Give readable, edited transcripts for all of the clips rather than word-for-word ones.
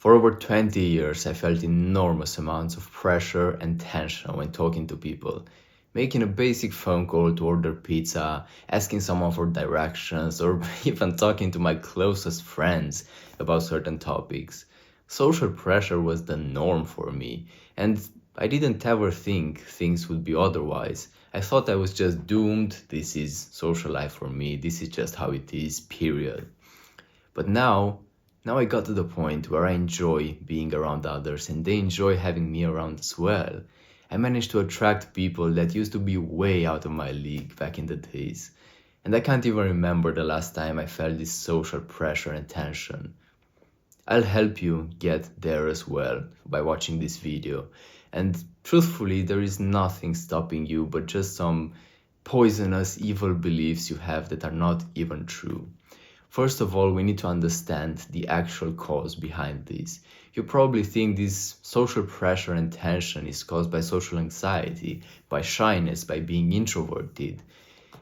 For over 20 years, I felt enormous amounts of pressure and tension when talking to people. Making a basic phone call to order pizza, asking someone for directions, or even talking to my closest friends about certain topics. Social pressure was the norm for me, and I didn't ever think things would be otherwise. I thought I was just doomed. This is social life for me. This is just how it is, period. But now I got to the point where I enjoy being around others and they enjoy having me around as well. I managed to attract people that used to be way out of my league back in the days. And I can't even remember the last time I felt this social pressure and tension. I'll help you get there as well by watching this video. And truthfully, there is nothing stopping you but just some poisonous, evil beliefs you have that are not even true. First of all, we need to understand the actual cause behind this. You probably think this social pressure and tension is caused by social anxiety, by shyness, by being introverted.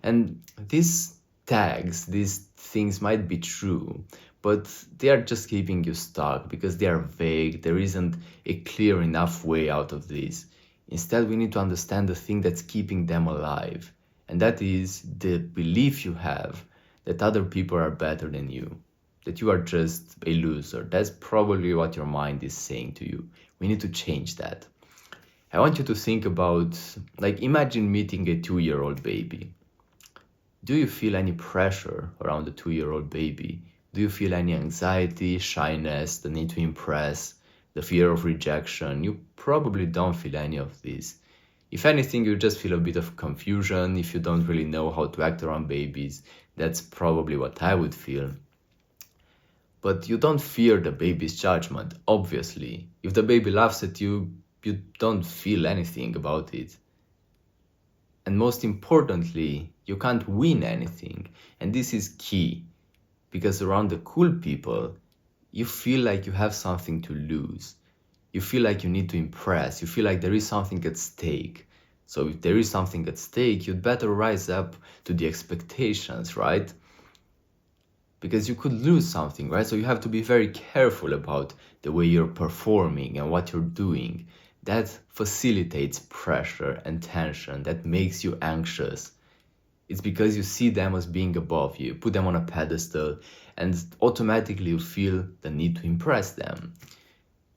And these tags, these things might be true, but they are just keeping you stuck because they are vague. There isn't a clear enough way out of this. Instead, we need to understand the thing that's keeping them alive, and that is the belief you have that other people are better than you, that you are just a loser. That's probably what your mind is saying to you. We need to change that. I want you to think about, imagine meeting a 2-year-old baby. Do you feel any pressure around the 2-year-old baby? Do you feel any anxiety, shyness, the need to impress, the fear of rejection? You probably don't feel any of this. If anything, you just feel a bit of confusion if you don't really know how to act around babies. That's probably what I would feel. But you don't fear the baby's judgment, obviously. If the baby laughs at you, you don't feel anything about it. And most importantly, you can't win anything. And this is key, because around the cool people, you feel like you have something to lose. You feel like you need to impress. You feel like there is something at stake. So if there is something at stake, you'd better rise up to the expectations, right? Because you could lose something, right? So you have to be very careful about the way you're performing and what you're doing. That facilitates pressure and tension. That makes you anxious. It's because you see them as being above you, put them on a pedestal, and automatically you feel the need to impress them.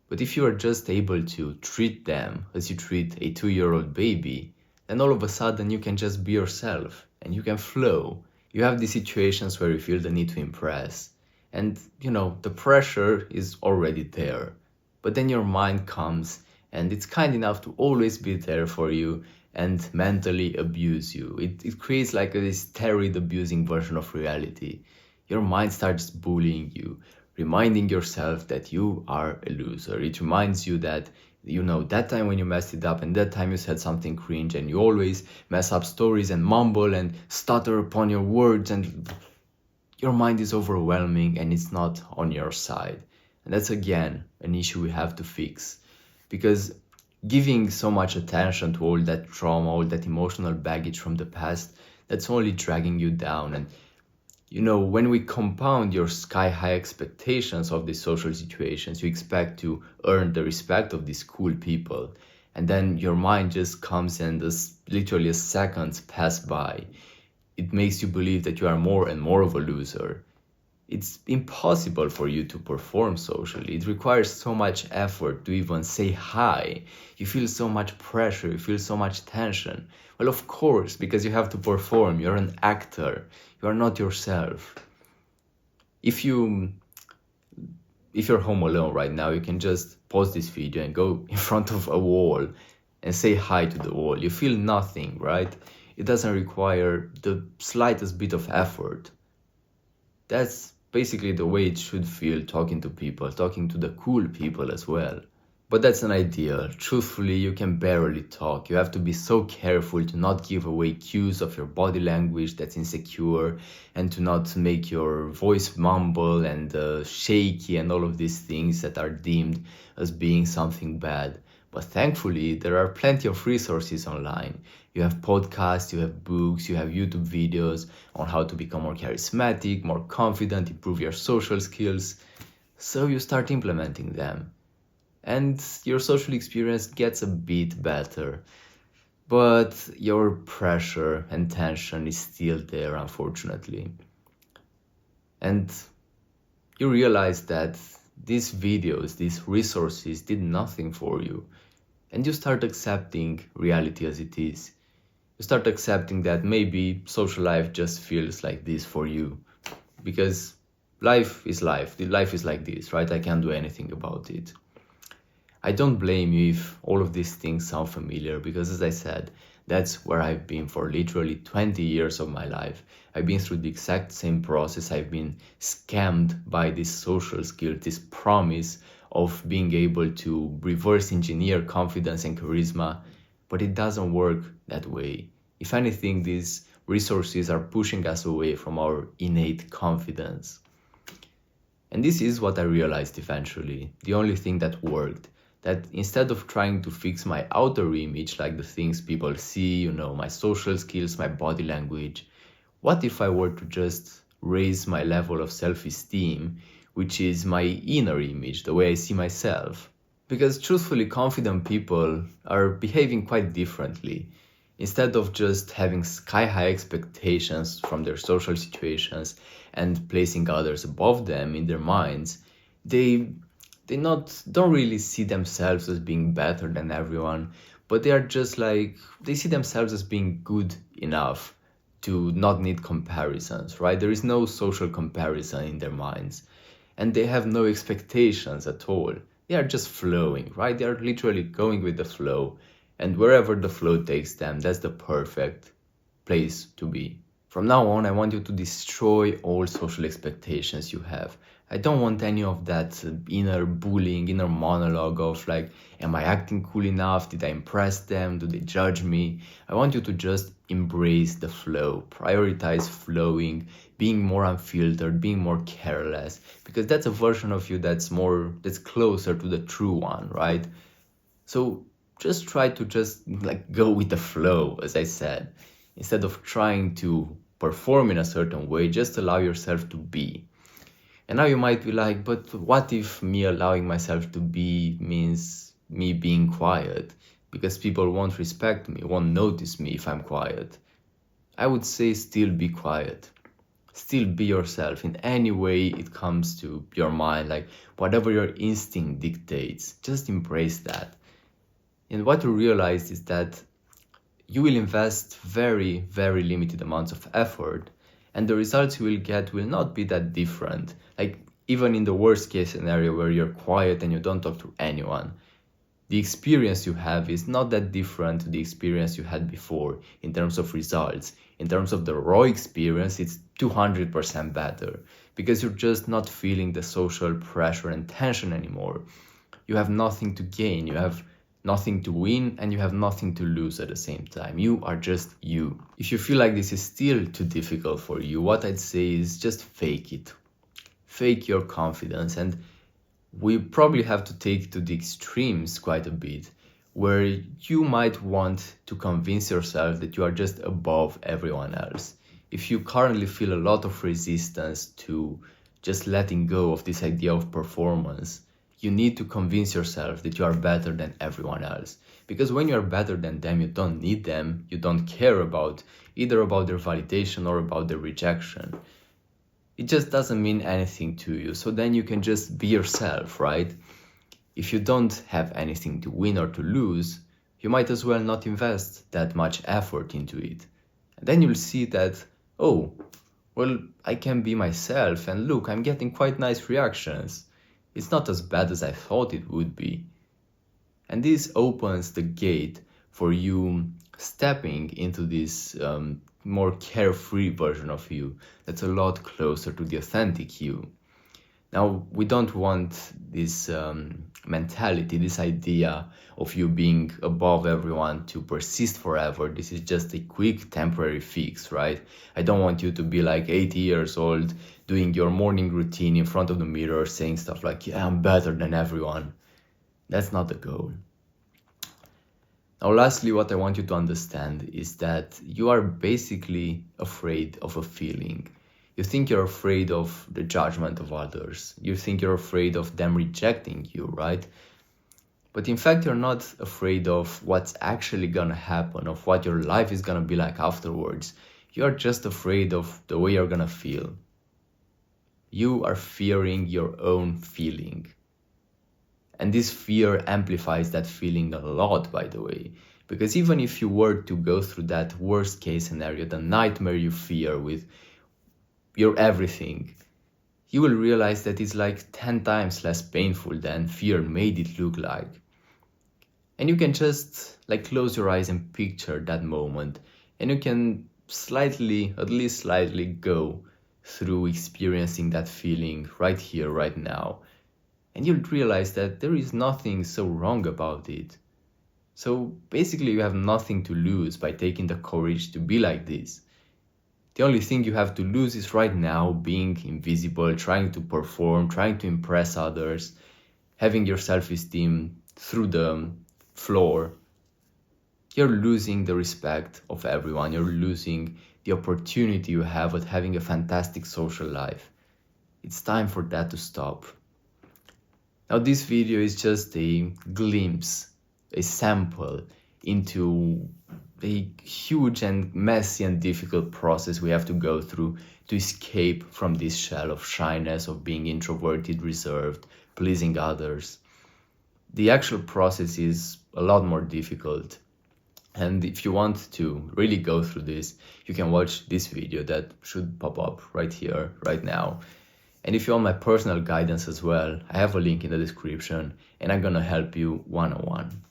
But if you are just able to treat them as you treat a 2-year-old baby, then all of a sudden you can just be yourself and you can flow. You have these situations where you feel the need to impress. And, the pressure is already there. But then your mind comes and it's kind enough to always be there for you and mentally abuse you. It creates like this steroid abusing version of reality. Your mind starts bullying you, reminding yourself that you are a loser. It reminds you that, that time when you messed it up and that time you said something cringe and you always mess up stories and mumble and stutter upon your words and your mind is overwhelming and it's not on your side. And that's again an issue we have to fix, because giving so much attention to all that trauma, all that emotional baggage from the past, that's only dragging you down. And when we compound your sky-high expectations of these social situations, you expect to earn the respect of these cool people. And then your mind just comes and literally as seconds pass by. It makes you believe that you are more and more of a loser. It's impossible for you to perform socially. It requires so much effort to even say hi. You feel so much pressure, you feel so much tension. Well, of course, because you have to perform. You're an actor. You are not yourself. If you're home alone right now, you can just pause this video and go in front of a wall and say hi to the wall. You feel nothing, right? It doesn't require the slightest bit of effort. That's basically the way it should feel talking to people, talking to the cool people as well. But that's an ideal. Truthfully, you can barely talk. You have to be so careful to not give away cues of your body language that's insecure and to not make your voice mumble and shaky and all of these things that are deemed as being something bad. But thankfully, there are plenty of resources online. You have podcasts, you have books, you have YouTube videos on how to become more charismatic, more confident, improve your social skills. So you start implementing them, and your social experience gets a bit better. But your pressure and tension is still there, unfortunately. And you realize that these videos, these resources did nothing for you. And you start accepting reality as it is. You start accepting that maybe social life just feels like this for you. Because life is life. Life is like this, right? I can't do anything about it. I don't blame you if all of these things sound familiar, because as I said, that's where I've been for literally 20 years of my life. I've been through the exact same process. I've been scammed by this social skill, this promise of being able to reverse engineer confidence and charisma, but it doesn't work that way. If anything, these resources are pushing us away from our innate confidence. And this is what I realized eventually, the only thing that worked. That instead of trying to fix my outer image, like the things people see, my social skills, my body language, what if I were to just raise my level of self-esteem, which is my inner image, the way I see myself? Because truthfully, confident people are behaving quite differently. Instead of just having sky-high expectations from their social situations and placing others above them in their minds, they don't really see themselves as being better than everyone, but they are just like, they see themselves as being good enough to not need comparisons, right? There is no social comparison in their minds, and they have no expectations at all. They are just flowing, right? They are literally going with the flow, and wherever the flow takes them, that's the perfect place to be. From now on, I want you to destroy all social expectations you have. I don't want any of that inner bullying, inner monologue of like, am I acting cool enough? Did I impress them? Do they judge me? I want you to just embrace the flow, prioritize flowing, being more unfiltered, being more careless, because that's a version of you that's closer to the true one, right? So just try to just like go with the flow, as I said. Instead of trying to perform in a certain way, just allow yourself to be. And now you might be like, but what if me allowing myself to be means me being quiet? Because people won't respect me, won't notice me if I'm quiet. I would say still be quiet. Still be yourself in any way it comes to your mind, like whatever your instinct dictates, just embrace that. And what you realize is that you will invest very, very limited amounts of effort, and the results you will get will not be that different. Like, even in the worst case scenario where you're quiet and you don't talk to anyone, the experience you have is not that different to the experience you had before in terms of results. In terms of the raw experience, it's 200% better because you're just not feeling the social pressure and tension anymore. You have nothing to gain, you have nothing to win, and you have nothing to lose at the same time. You are just you. If you feel like this is still too difficult for you, what I'd say is just fake it. Fake your confidence, and we probably have to take to the extremes quite a bit, where you might want to convince yourself that you are just above everyone else. If you currently feel a lot of resistance to just letting go of this idea of performance, you need to convince yourself that you are better than everyone else. Because when you are better than them, you don't need them, you don't care about either about their validation or about their rejection. It just doesn't mean anything to you. So then you can just be yourself, right? If you don't have anything to win or to lose, you might as well not invest that much effort into it. And then you'll see that, oh, well, I can be myself, and look, I'm getting quite nice reactions. It's not as bad as I thought it would be. And this opens the gate for you stepping into this more carefree version of you that's a lot closer to the authentic you. Now, we don't want this mentality, this idea of you being above everyone to persist forever. This is just a quick temporary fix, right? I don't want you to be like 80 years old doing your morning routine in front of the mirror saying stuff like, yeah, I'm better than everyone. That's not the goal. Now, lastly, what I want you to understand is that you are basically afraid of a feeling. You think you're afraid of the judgment of others. You think you're afraid of them rejecting you, right? But in fact, you're not afraid of what's actually gonna happen, of what your life is gonna be like afterwards. You're just afraid of the way you're gonna feel. You are fearing your own feeling. And this fear amplifies that feeling a lot, by the way. Because even if you were to go through that worst case scenario, the nightmare you fear with your everything, you will realize that it's like 10 times less painful than fear made it look like. And you can just like close your eyes and picture that moment, and you can slightly, at least slightly, go through experiencing that feeling right here, right now. And you'll realize that there is nothing so wrong about it. So basically you have nothing to lose by taking the courage to be like this. The only thing you have to lose is right now being invisible, trying to perform, trying to impress others, having your self-esteem through the floor. You're losing the respect of everyone. You're losing the opportunity you have at having a fantastic social life. It's time for that to stop. Now this video is just a glimpse, a sample into a huge and messy and difficult process we have to go through to escape from this shell of shyness, of being introverted, reserved, pleasing others. The actual process is a lot more difficult. And if you want to really go through this, you can watch this video that should pop up right here, right now. And if you want my personal guidance as well, I have a link in the description and I'm gonna help you one-on-one.